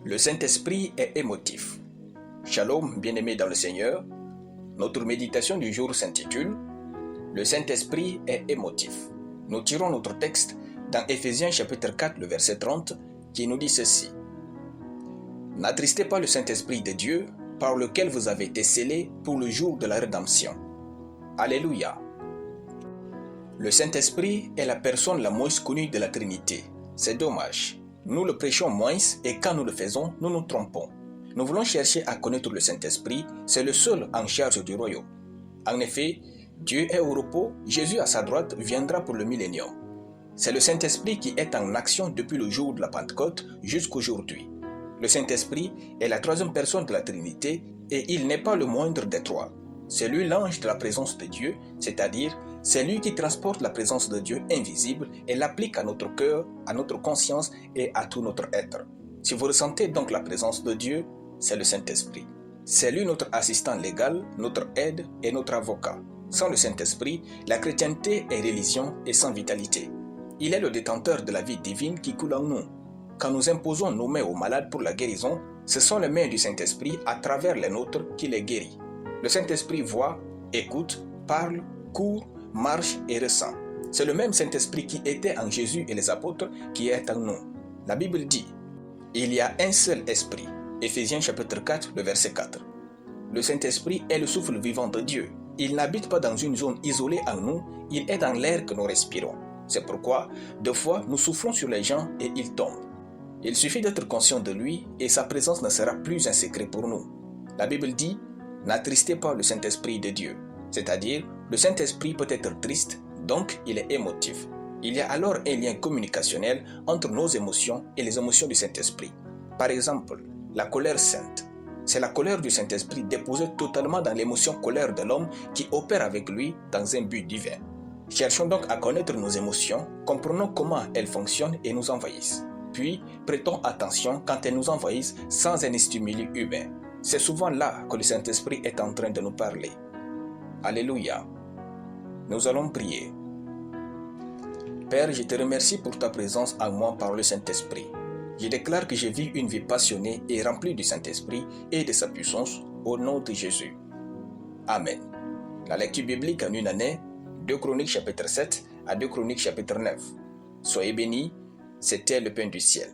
Le Saint-Esprit est émotif. Shalom, bien-aimés dans le Seigneur. Notre méditation du jour s'intitule « Le Saint-Esprit est émotif ». Nous tirons notre texte dans Éphésiens chapitre 4, le verset 30, qui nous dit ceci. « N'attristez pas le Saint-Esprit de Dieu, par lequel vous avez été scellés pour le jour de la rédemption. » Alléluia. Le Saint-Esprit est la personne la moins connue de la Trinité. C'est dommage. Nous le prêchons moins et quand nous le faisons, nous nous trompons. Nous voulons chercher à connaître le Saint-Esprit, c'est le seul en charge du royaume. En effet, Dieu est au repos, Jésus à sa droite viendra pour le millénium. C'est le Saint-Esprit qui est en action depuis le jour de la Pentecôte jusqu'aujourd'hui. Le Saint-Esprit est la troisième personne de la Trinité et il n'est pas le moindre des trois. C'est lui l'ange de la présence de Dieu, c'est-à-dire c'est lui qui transporte la présence de Dieu invisible et l'applique à notre cœur, à notre conscience et à tout notre être. Si vous ressentez donc la présence de Dieu, c'est le Saint-Esprit. C'est lui notre assistant légal, notre aide et notre avocat. Sans le Saint-Esprit, la chrétienté est religion et sans vitalité. Il est le détenteur de la vie divine qui coule en nous. Quand nous imposons nos mains aux malades pour la guérison, ce sont les mains du Saint-Esprit à travers les nôtres qui les guérit. Le Saint-Esprit voit, écoute, parle, court, marche et ressent. C'est le même Saint-Esprit qui était en Jésus et les apôtres qui est en nous. La Bible dit, il y a un seul esprit. Éphésiens chapitre 4, le verset 4. Le Saint-Esprit est le souffle vivant de Dieu. Il n'habite pas dans une zone isolée en nous, il est dans l'air que nous respirons. C'est pourquoi, deux fois, nous soufflons sur les gens et ils tombent. Il suffit d'être conscient de lui et sa présence ne sera plus un secret pour nous. La Bible dit, n'attristez pas le Saint-Esprit de Dieu. C'est-à-dire, le Saint-Esprit peut être triste, donc il est émotif. Il y a alors un lien communicationnel entre nos émotions et les émotions du Saint-Esprit. Par exemple, la colère sainte. C'est la colère du Saint-Esprit déposée totalement dans l'émotion colère de l'homme qui opère avec lui dans un but divin. Cherchons donc à connaître nos émotions, comprenons comment elles fonctionnent et nous envahissent. Puis, prêtons attention quand elles nous envahissent sans un stimuli humain. C'est souvent là que le Saint-Esprit est en train de nous parler. Alléluia. Nous allons prier. Père, je te remercie pour ta présence en moi par le Saint-Esprit. Je déclare que je vis une vie passionnée et remplie du Saint-Esprit et de sa puissance au nom de Jésus. Amen. La lecture biblique en une année, 2 Chroniques chapitre 7 à 2 Chroniques chapitre 9. Soyez bénis, c'était le pain du ciel.